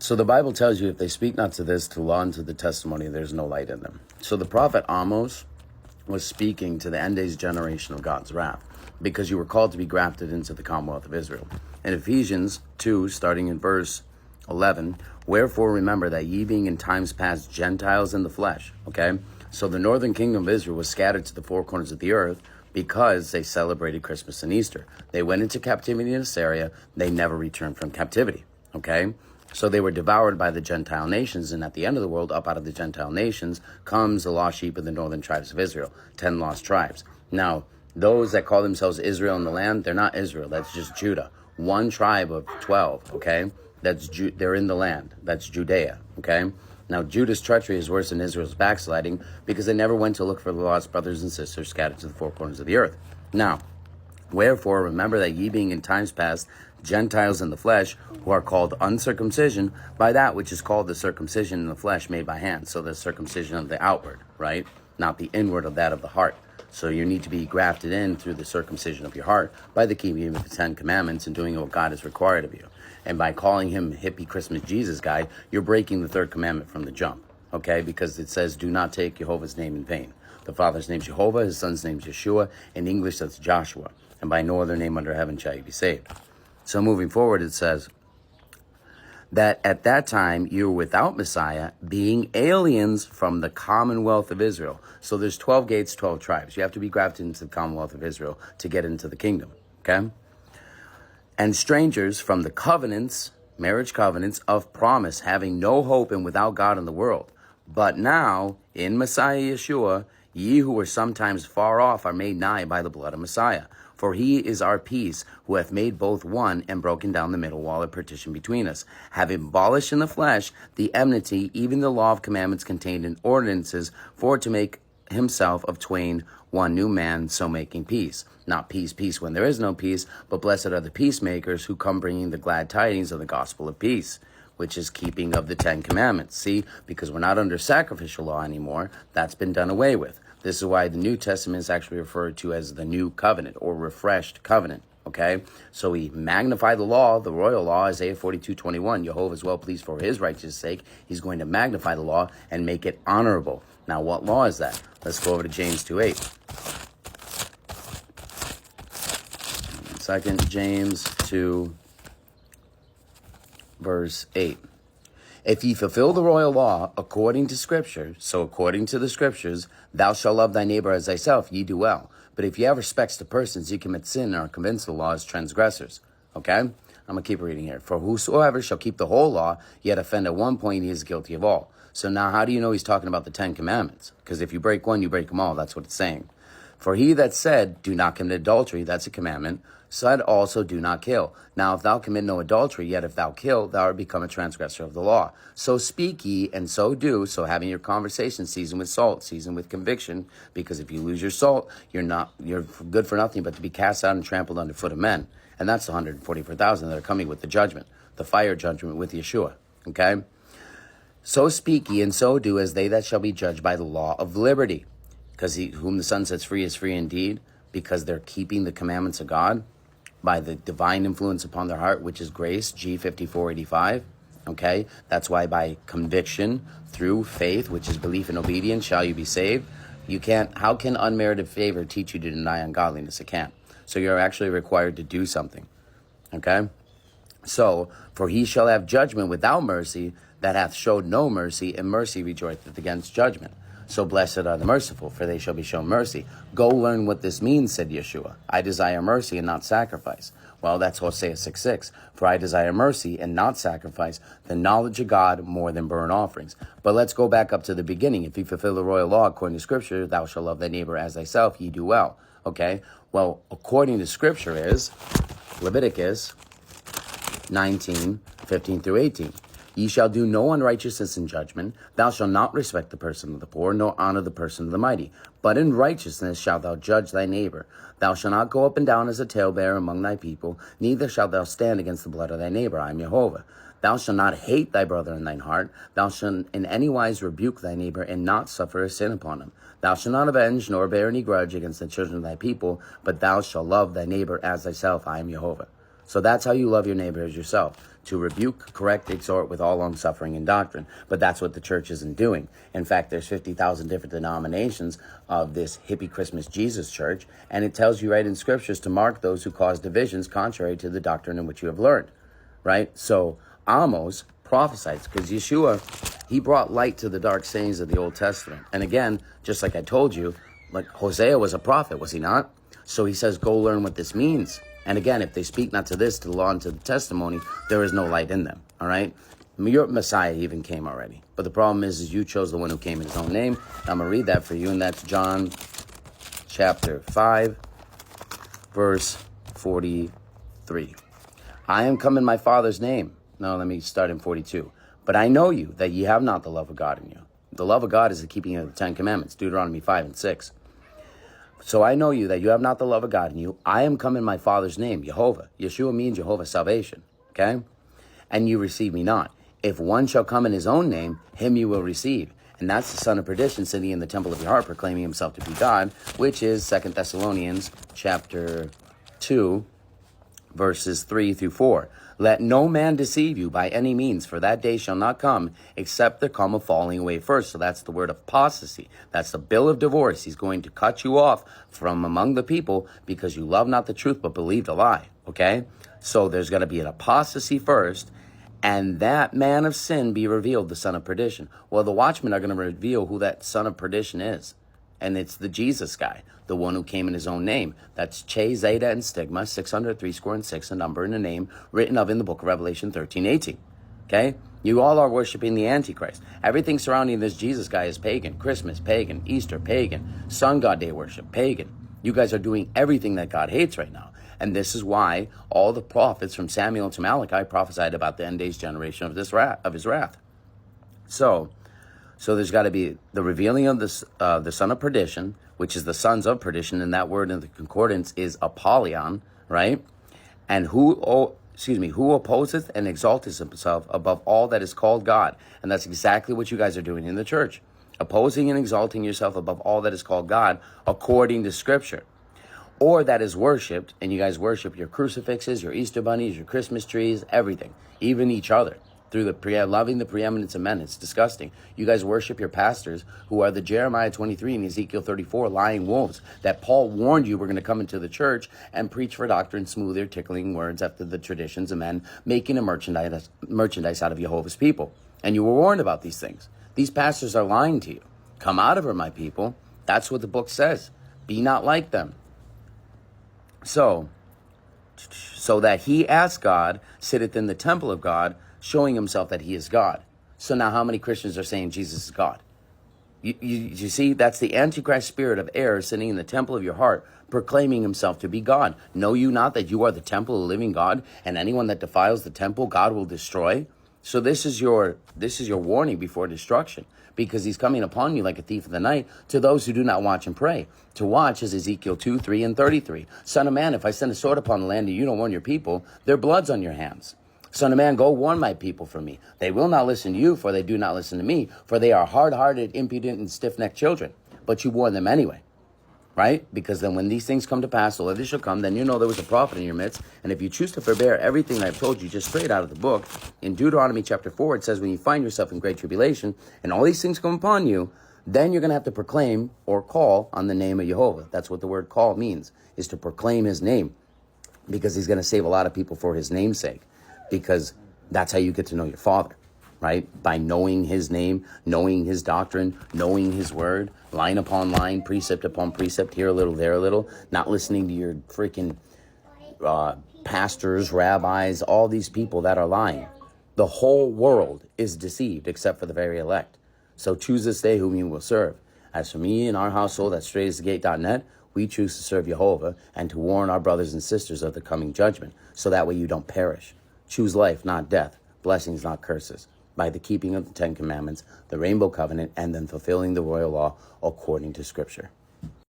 So the Bible tells you if they speak not to this, to law, and to the testimony, there's no light in them. So the prophet Amos was speaking to the end days generation of God's wrath, because you were called to be grafted into the commonwealth of Israel. In Ephesians 2, starting in verse 11, wherefore remember that ye being in times past Gentiles in the flesh, okay? So the northern kingdom of Israel was scattered to the four corners of the earth because they celebrated Christmas and Easter. They went into captivity in Assyria. They never returned from captivity, okay? So they were devoured by the Gentile nations, and at the end of the world, up out of the Gentile nations, comes the lost sheep of the northern tribes of Israel, 10 lost tribes. Now, those that call themselves Israel in the land, they're not Israel, that's just Judah. One tribe of 12, okay? They're in the land, that's Judea, okay? Now, Judah's treachery is worse than Israel's backsliding because they never went to look for the lost brothers and sisters scattered to the four corners of the earth. Now, wherefore, remember that ye being in times past Gentiles in the flesh, who are called uncircumcision by that which is called the circumcision in the flesh made by hand. So the circumcision of the outward, right? Not the inward of that of the heart. So you need to be grafted in through the circumcision of your heart by the keeping of the 10 commandments and doing what God has required of you. And by calling him hippie Christmas Jesus guy, you're breaking the third commandment from the jump, okay? Because it says, do not take Jehovah's name in vain. The Father's name is Jehovah, his Son's name is Yeshua. In English, that's Joshua. And by no other name under heaven shall you be saved. So moving forward, it says that at that time you were without Messiah, being aliens from the commonwealth of Israel. So there's 12 gates, 12 tribes. You have to be grafted into the commonwealth of Israel to get into the kingdom, okay? And strangers from the covenants, marriage covenants of promise, having no hope and without God in the world. But now, in Messiah Yeshua, ye who were sometimes far off are made nigh by the blood of Messiah. For he is our peace, who hath made both one, and broken down the middle wall of partition between us, having abolished in the flesh the enmity, even the law of commandments contained in ordinances, for to make himself of twain one new man, so making peace. Not peace, peace when there is no peace, but blessed are the peacemakers who come bringing the glad tidings of the gospel of peace, which is keeping of the 10 commandments. See, because we're not under sacrificial law anymore, that's been done away with. This is why the New Testament is actually referred to as the New Covenant or refreshed covenant, okay? So we magnify the law, the royal law, Isaiah 42:21. Jehovah is well pleased for his righteous sake. He's going to magnify the law and make it honorable. Now, what law is that? Let's go over to James 2:8. 2 James 2, verse 8. If ye fulfill the royal law according to Scripture, so according to the Scriptures, thou shalt love thy neighbor as thyself, ye do well. But if ye have respects to persons, ye commit sin and are convinced the law is transgressors. Okay? I'm going to keep reading here. For whosoever shall keep the whole law, yet offend at one point, he is guilty of all. So now how do you know he's talking about the 10 commandments? Because if you break one, you break them all. That's what it's saying. For he that said, do not commit adultery, that's a commandment, said also, do not kill. Now, if thou commit no adultery, yet if thou kill, thou art become a transgressor of the law. So speak ye, and so do. So having your conversation seasoned with salt, seasoned with conviction, because if you lose your salt, you're good for nothing but to be cast out and trampled under foot of men. And that's the 144,000 that are coming with the judgment, the fire judgment with Yeshua. Okay? So speak ye, and so do, as they that shall be judged by the law of liberty. Because whom the Son sets free is free indeed, because they're keeping the commandments of God by the divine influence upon their heart, which is grace, G5485. Okay, that's why by conviction through faith, which is belief and obedience, shall you be saved. You can't. How can unmerited favor teach you to deny ungodliness? It can't. So you're actually required to do something. Okay. So, for he shall have judgment without mercy, that hath showed no mercy, and mercy rejoiceth against judgment. So blessed are the merciful, for they shall be shown mercy. Go learn what this means, said Yeshua. I desire mercy and not sacrifice. Well, that's Hosea 6:6. For I desire mercy and not sacrifice, the knowledge of God more than burnt offerings. But let's go back up to the beginning. If you fulfill the royal law according to Scripture, thou shalt love thy neighbor as thyself, ye do well. Okay? Well, according to Scripture is Leviticus 19:15-18. Ye shall do no unrighteousness in judgment. Thou shalt not respect the person of the poor, nor honor the person of the mighty. But in righteousness shalt thou judge thy neighbor. Thou shalt not go up and down as a talebearer among thy people, neither shalt thou stand against the blood of thy neighbor. I am Jehovah. Thou shalt not hate thy brother in thine heart. Thou shalt in any wise rebuke thy neighbor, and not suffer a sin upon him. Thou shalt not avenge, nor bear any grudge against the children of thy people, but thou shalt love thy neighbor as thyself. I am Jehovah. So that's how you love your neighbor as yourself. to rebuke, correct, exhort with all long-suffering and doctrine. But that's what the church isn't doing. In fact, there's 50,000 different denominations of this hippie Christmas Jesus church, and it tells you right in scriptures to mark those who cause divisions contrary to the doctrine in which you have learned, right? So Amos prophesied, because Yeshua, he brought light to the dark sayings of the Old Testament. And again, just like I told you, like Hosea was a prophet, was he not? So he says, go learn what this means. And again, if they speak not to this, to the law, and to the testimony, there is no light in them, all right? Your Messiah even came already. But the problem is you chose the one who came in his own name. I'm going to read that for you, and that's John chapter 5, verse 43. I am come in my Father's name. No, let me start in 42. But I know you, that ye have not the love of God in you. The love of God is the keeping of the Ten Commandments, Deuteronomy 5 and 6. So I know you, that you have not the love of God in you. I am come in my Father's name, Jehovah. Yeshua means Jehovah's salvation, okay? And you receive me not. If one shall come in his own name, him you will receive. And that's the son of perdition sitting in the temple of your heart, proclaiming himself to be God, which is 2 Thessalonians chapter 2, verses 3 through 4. Let no man deceive you by any means, for that day shall not come, except there come a falling away first. So that's the word of apostasy. That's the bill of divorce. He's going to cut you off from among the people because you love not the truth, but believed a lie. Okay? So there's going to be an apostasy first, and that man of sin be revealed, the son of perdition. Well, the watchmen are going to reveal who that son of perdition is. And it's the Jesus guy, the one who came in his own name. That's Che, Zeta, and Stigma, 600, 6, a number and a name, written of in the book of Revelation 13:18. Okay? You all are worshiping the Antichrist. Everything surrounding this Jesus guy is pagan. Christmas, pagan. Easter, pagan. Sun God Day worship, pagan. You guys are doing everything that God hates right now. And this is why all the prophets from Samuel to Malachi prophesied about the end days generation of his wrath. So there's got to be the revealing of the son of perdition, which is the sons of perdition, and that word in the concordance is Apollyon, right? And who opposeth and exalteth himself above all that is called God. And that's exactly what you guys are doing in the church. Opposing and exalting yourself above all that is called God, according to Scripture. Or that is worshipped, and you guys worship your crucifixes, your Easter bunnies, your Christmas trees, everything, even each other. Through loving the preeminence of men. It's disgusting. You guys worship your pastors, who are the Jeremiah 23 and Ezekiel 34 lying wolves that Paul warned you were going to come into the church and preach for doctrine, smoother, tickling words after the traditions of men, making a merchandise out of Jehovah's people. And you were warned about these things. These pastors are lying to you. Come out of her, my people. That's what the book says. Be not like them. So that he as God sitteth in the temple of God, showing himself that he is God. So now how many Christians are saying Jesus is God? You see, that's the Antichrist spirit of error sitting in the temple of your heart, proclaiming himself to be God. Know you not that you are the temple of the living God, and anyone that defiles the temple, God will destroy? So this is your warning before destruction, because he's coming upon you like a thief in the night to those who do not watch and pray. To watch is Ezekiel 2, 3, and 33. Son of man, if I send a sword upon the land and you don't warn your people, their blood's on your hands. Son of man, go warn my people for me. They will not listen to you, for they do not listen to me, for they are hard-hearted, impudent, and stiff-necked children. But you warn them anyway, right? Because then when these things come to pass, the Lord shall come, then you know there was a prophet in your midst. And if you choose to forbear everything that I've told you just straight out of the book, in Deuteronomy chapter 4, it says, when you find yourself in great tribulation, and all these things come upon you, then you're going to have to proclaim or call on the name of Jehovah. That's what the word call means, is to proclaim his name, because he's going to save a lot of people for his name's sake. Because that's how you get to know your Father, right? By knowing his name, knowing his doctrine, knowing his word, line upon line, precept upon precept, here a little, there a little, not listening to your freaking pastors, rabbis, all these people that are lying. The whole world is deceived except for the very elect. So choose this day whom you will serve. As for me and our household at straightsthegate.net, we choose to serve Jehovah and to warn our brothers and sisters of the coming judgment, so that way you don't perish. Choose life, not death, blessings, not curses, by the keeping of the Ten Commandments, the Rainbow Covenant, and then fulfilling the royal law according to Scripture.